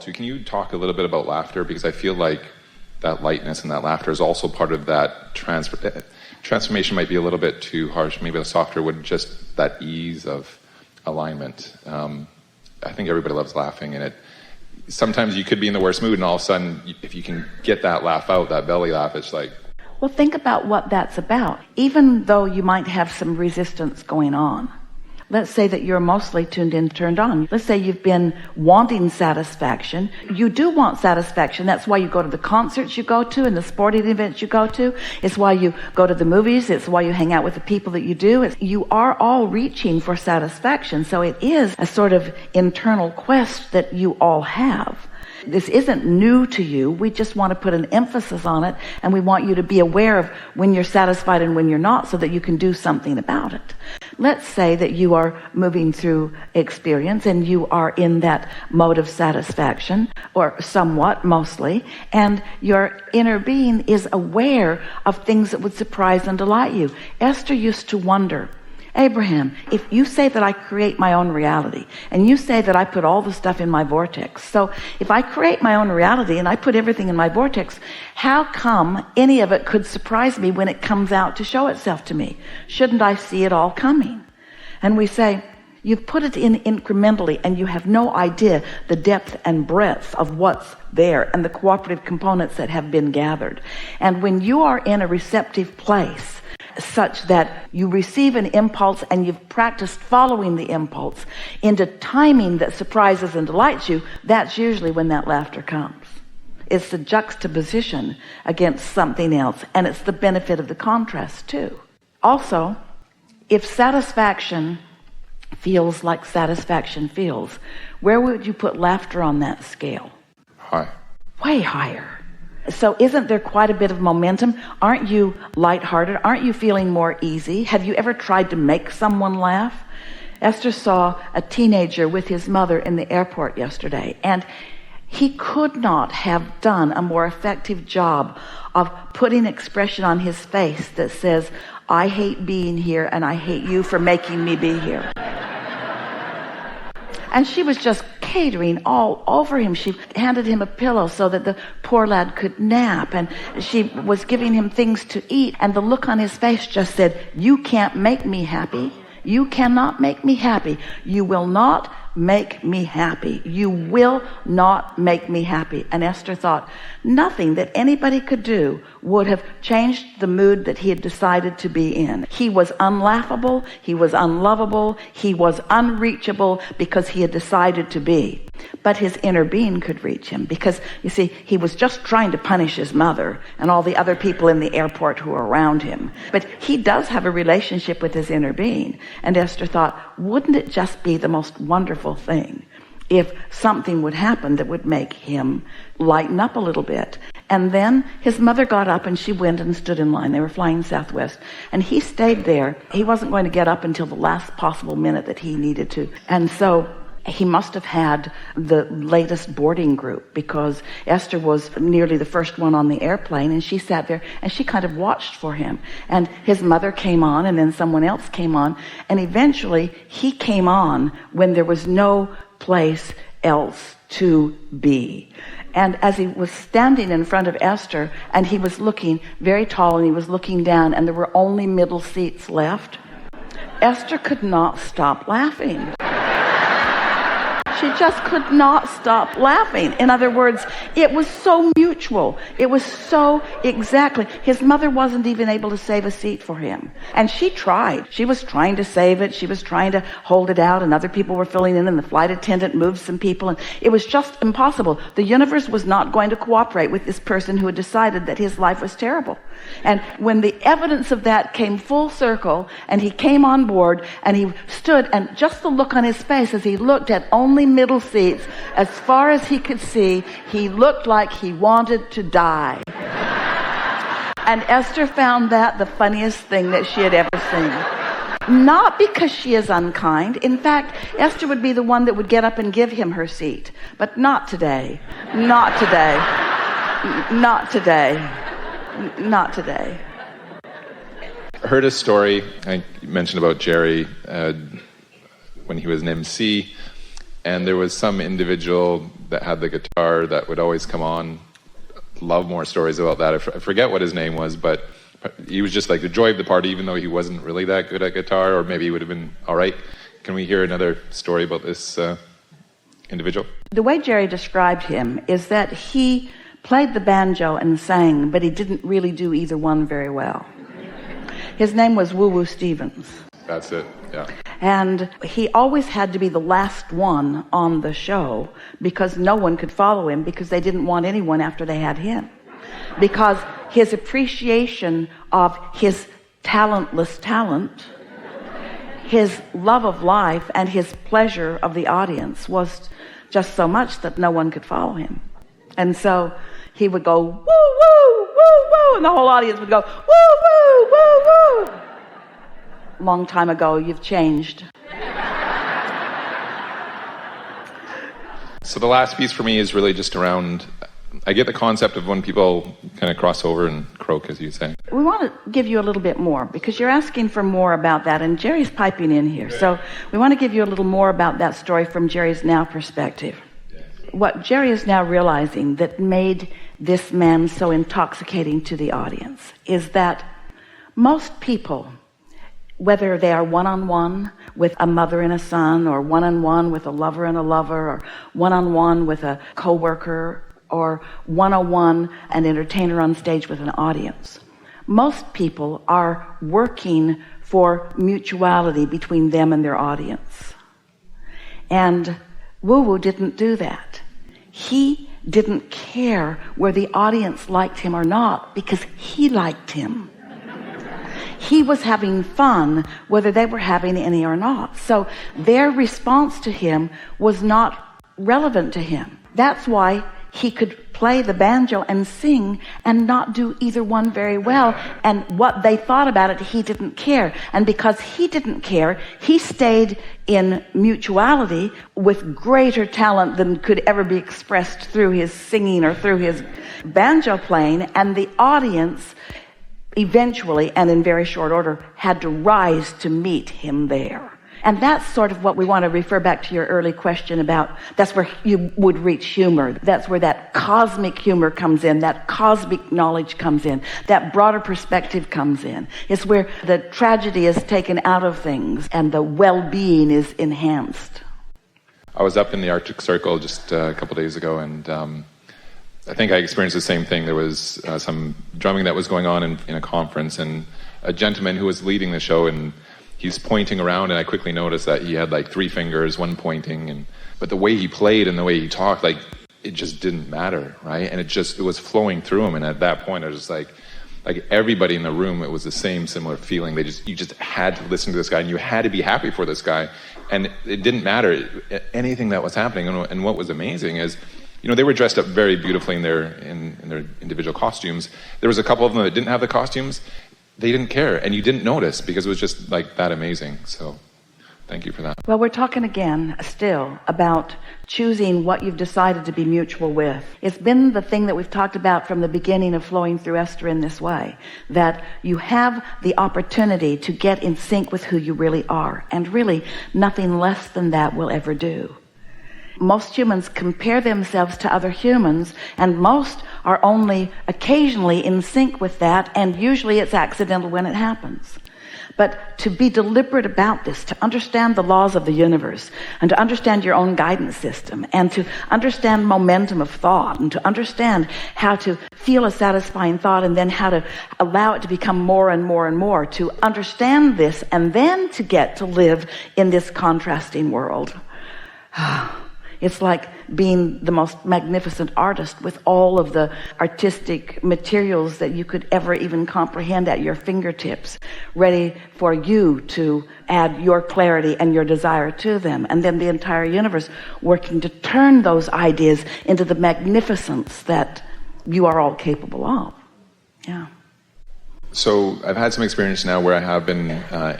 So can you talk a little bit about laughter? Because I feel like that lightness and that laughter is also part of that transformation. Might be a little bit too harsh. Maybe a softer would just that ease of alignment. I think everybody loves laughing, and sometimes you could be in the worst mood, and all of a sudden, if you can get that laugh out, that belly laugh, it's like... Well, think about what that's about. Even though you might have some resistance going on, let's say that you're mostly tuned in, turned on. Let's say you've been wanting satisfaction. You do want satisfaction. That's why you go to the concerts you go to and the sporting events you go to. It's why you go to the movies. It's why you hang out with the people that you do. You are all reaching for satisfaction. So it is a sort of internal quest that you all have. This isn't new to you. We just want to put an emphasis on it, and we want you to be aware of when you're satisfied and when you're not, so that you can do something about it. Let's say that you are moving through experience and you are in that mode of satisfaction, or somewhat, mostly, and your inner being is aware of things that would surprise and delight you. Esther used to wonder, Abraham, if you say that I create my own reality, and you say that I put all the stuff in my vortex, so if I create my own reality and I put everything in my vortex, how come any of it could surprise me when it comes out to show itself to me? Shouldn't I see it all coming? And we say, you've put it in incrementally, and you have no idea the depth and breadth of what's there and the cooperative components that have been gathered. And when you are in a receptive place, such that you receive an impulse and you've practiced following the impulse into timing that surprises and delights you, that's usually when that laughter comes. It's the juxtaposition against something else, and it's the benefit of the contrast too. Also, if satisfaction feels like satisfaction feels, where would you put laughter on that scale? High. Way higher. So isn't there quite a bit of momentum? Aren't you lighthearted? Aren't you feeling more easy? Have you ever tried to make someone laugh? Esther saw a teenager with his mother in the airport yesterday, and he could not have done a more effective job of putting expression on his face that says, I hate being here and I hate you for making me be here. And she was just catering all over him. She handed him a pillow so that the poor lad could nap, and she was giving him things to eat, and the look on his face just said, you can't make me happy. You cannot make me happy. You will not make me happy. You will not make me happy. And Esther thought nothing that anybody could do would have changed the mood that he had decided to be in. He was unlaughable, he was unlovable, he was unreachable because he had decided to be. But his inner being could reach him, because, you see, he was just trying to punish his mother and all the other people in the airport who were around him. But he does have a relationship with his inner being. And Esther thought, wouldn't it just be the most wonderful thing if something would happen that would make him lighten up a little bit? And then his mother got up and she went and stood in line. They were flying Southwest, and he stayed there. He wasn't going to get up until the last possible minute that he needed to. And so he must have had the latest boarding group, because Esther was nearly the first one on the airplane, and she sat there and she kind of watched for him. And his mother came on, and then someone else came on, and eventually he came on when there was no place else to be. And as he was standing in front of Esther, and he was looking very tall, and he was looking down, and there were only middle seats left, Esther could not stop laughing. She just could not stop laughing. In other words, it was so mutual. It was so exactly. His mother wasn't even able to save a seat for him. And she tried. She was trying to save it. She was trying to hold it out, and other people were filling in, and the flight attendant moved some people, and it was just impossible. The universe was not going to cooperate with this person who had decided that his life was terrible. And when the evidence of that came full circle, and he came on board, and he stood, and just the look on his face as he looked at only middle seats, as far as he could see, he looked like he wanted to die. And Esther found that the funniest thing that she had ever seen. Not because she is unkind. In fact, Esther would be the one that would get up and give him her seat. But not today. Not today. Not today. Not today. I heard a story, I mentioned about Jerry when he was an MC, and there was some individual that had the guitar that would always come on. Love more stories about that. I forget what his name was, but he was just like the joy of the party, even though he wasn't really that good at guitar, or maybe he would have been all right. Can we hear another story about this individual? The way Jerry described him is that he played the banjo and sang, but he didn't really do either one very well. His name was Woo Woo Stevens. That's it, yeah. And he always had to be the last one on the show because no one could follow him, because they didn't want anyone after they had him. Because his appreciation of his talentless talent, his love of life, and his pleasure of the audience was just so much that no one could follow him. And so he would go, woo, woo, woo, woo, and the whole audience would go, woo, woo, woo, woo. Long time ago, you've changed. So the last piece for me is really just around, I get the concept of when people kind of cross over and croak, as you say. We want to give you a little bit more, because you're asking for more about that, and Jerry's piping in here. So we want to give you a little more about that story from Jerry's now perspective. What Jerry is now realizing that made this man so intoxicating to the audience is that most people, whether they are one-on-one with a mother and a son, or one-on-one with a lover and a lover, or one-on-one with a coworker, or one-on-one an entertainer on stage with an audience, most people are working for mutuality between them and their audience. And Woo Woo didn't do that. He didn't care whether the audience liked him or not, because he liked him. He was having fun whether they were having any or not. So their response to him was not relevant to him. That's why he could play the banjo and sing and not do either one very well. And what they thought about it, he didn't care. And because he didn't care, he stayed in mutuality with greater talent than could ever be expressed through his singing or through his banjo playing. And the audience eventually, and in very short order, had to rise to meet him there. And that's sort of what we want to refer back to your early question about. That's where you would reach humor. That's where that cosmic humor comes in, that cosmic knowledge comes in, that broader perspective comes in. It's where the tragedy is taken out of things and the well-being is enhanced. I was up in the Arctic Circle just a couple days ago, and I think I experienced the same thing. There was some drumming that was going on in a conference, and a gentleman who was leading the show, and he's pointing around, and I quickly noticed that he had like 3 fingers, one pointing, but the way he played and the way he talked, like, it just didn't matter, right? And it was flowing through him, and at that point I was just like everybody in the room, it was the same similar feeling. You just had to listen to this guy, and you had to be happy for this guy, and it didn't matter anything that was happening. And what was amazing is, they were dressed up very beautifully in their individual costumes. There was a couple of them that didn't have the costumes. They didn't care, and you didn't notice because it was just like that amazing. So thank you for that. Well, we're talking again still about choosing what you've decided to be mutual with. It's been the thing that we've talked about from the beginning of Flowing Through Esther in this way, that you have the opportunity to get in sync with who you really are, and really nothing less than that will ever do. Most humans compare themselves to other humans, and most are only occasionally in sync with that, and usually it's accidental when it happens. But to be deliberate about this, to understand the laws of the universe, and to understand your own guidance system, and to understand momentum of thought, and to understand how to feel a satisfying thought, and then how to allow it to become more and more and more, to understand this, and then to get to live in this contrasting world. It's like being the most magnificent artist with all of the artistic materials that you could ever even comprehend at your fingertips, ready for you to add your clarity and your desire to them. And then the entire universe working to turn those ideas into the magnificence that you are all capable of. Yeah. So I've had some experience now where I have been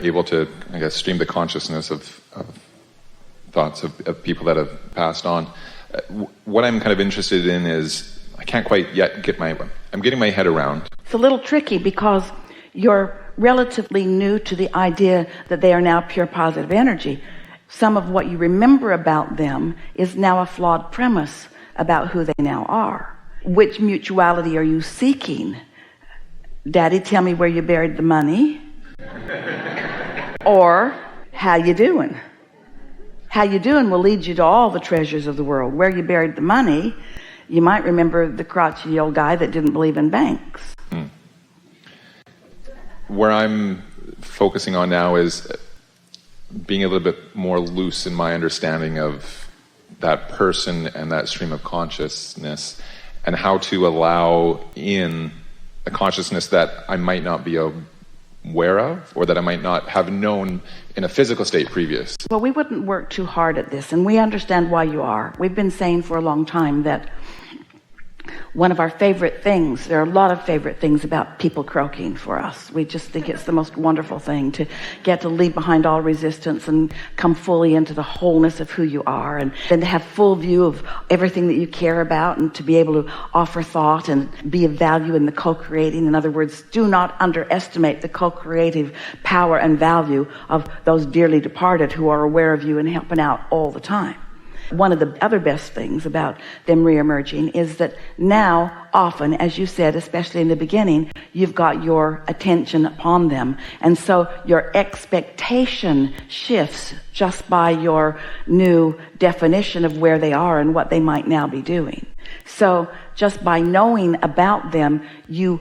able to, stream the consciousness of thoughts of people that have passed on. What I'm kind of interested in is, I can't quite yet I'm getting my head around. It's a little tricky because you're relatively new to the idea that they are now pure positive energy. Some of what you remember about them is now a flawed premise about who they now are. Which mutuality are you seeking? Daddy, tell me where you buried the money. Or, how you doing? How you doing will lead you to all the treasures of the world. Where you buried the money, you might remember the crotchety old guy that didn't believe in banks. Where I'm focusing on now is being a little bit more loose in my understanding of that person and that stream of consciousness, and how to allow in a consciousness that I might not be aware of, or that I might not have known in a physical state previous. Well, we wouldn't work too hard at this, and we understand why you are. We've been saying for a long time that one of our favorite things, there are a lot of favorite things about people croaking for us. We just think it's the most wonderful thing to get to leave behind all resistance and come fully into the wholeness of who you are, and then to have full view of everything that you care about, and to be able to offer thought and be of value in the co-creating. In other words, do not underestimate the co-creative power and value of those dearly departed who are aware of you and helping out all the time. One of the other best things about them re-emerging is that now, often, as you said, especially in the beginning, you've got your attention upon them. And so your expectation shifts just by your new definition of where they are and what they might now be doing. So just by knowing about them, you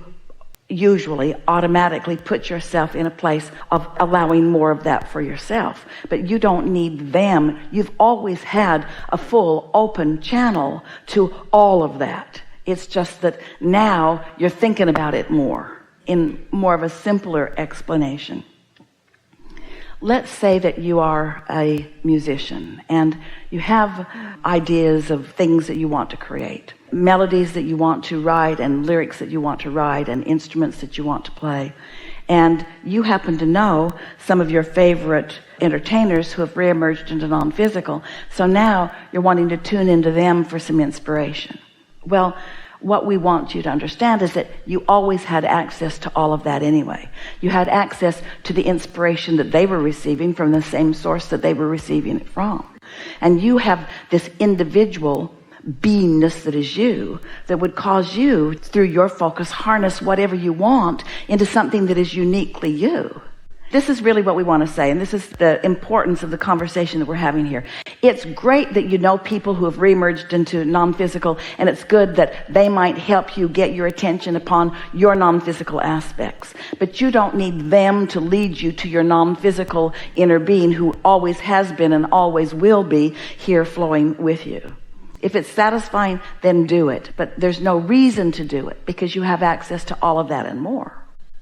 usually automatically put yourself in a place of allowing more of that for yourself. But you don't need them. You've always had a full open channel to all of that. It's just that now you're thinking about it more, in more of a simpler explanation. Let's say that you are a musician and you have ideas of things that you want to create, melodies that you want to write and lyrics that you want to write and instruments that you want to play. And you happen to know some of your favorite entertainers who have reemerged into non-physical. So now you're wanting to tune into them for some inspiration. Well, what we want you to understand is that you always had access to all of that anyway. You had access to the inspiration that they were receiving from the same source that they were receiving it from. And you have this individual beingness that is you, that would cause you, through your focus, harness whatever you want into something that is uniquely you. This is really what we want to say, and this is the importance of the conversation that we're having here. It's great that you know people who have reemerged into non-physical, and it's good that they might help you get your attention upon your non-physical aspects. But you don't need them to lead you to your non-physical inner being, who always has been and always will be here flowing with you. If it's satisfying, then do it. But there's no reason to do it, because you have access to all of that and more.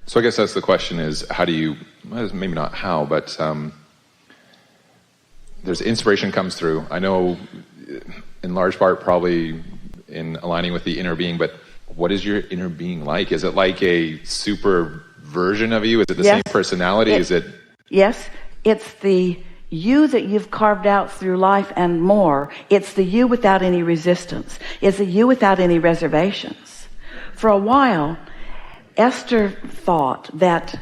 So I guess that's the question, is how do you, maybe not how, but there's inspiration comes through. I know in large part probably in aligning with the inner being, but what is your inner being like? Is it like a super version of you? Is it the same personality? Yes, it's the you that you've carved out through life and more. It's the you without any resistance. It's the you without any reservations. For a while, Esther thought that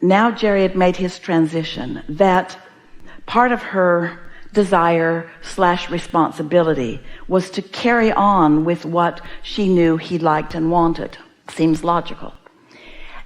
now Jerry had made his transition, that part of her desire / responsibility was to carry on with what she knew he liked and wanted. Seems logical.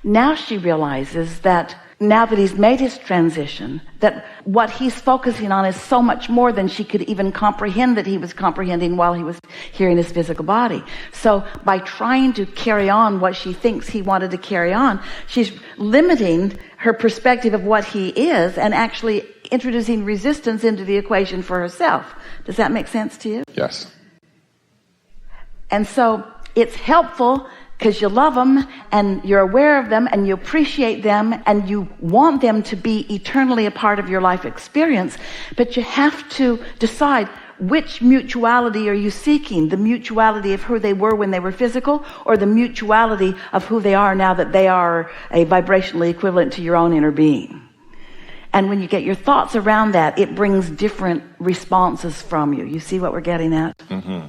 Now she realizes that now that he's made his transition, that what he's focusing on is so much more than she could even comprehend that he was comprehending while he was here in his physical body. So by trying to carry on what she thinks he wanted to carry on, she's limiting her perspective of what he is and actually introducing resistance into the equation for herself. Does that make sense to you? Yes. And so it's helpful because you love them and you're aware of them and you appreciate them and you want them to be eternally a part of your life experience. But you have to decide, which mutuality are you seeking? The mutuality of who they were when they were physical, or the mutuality of who they are now that they are a vibrationally equivalent to your own inner being? And when you get your thoughts around that, it brings different responses from you. You see what we're getting at? Mm-hmm.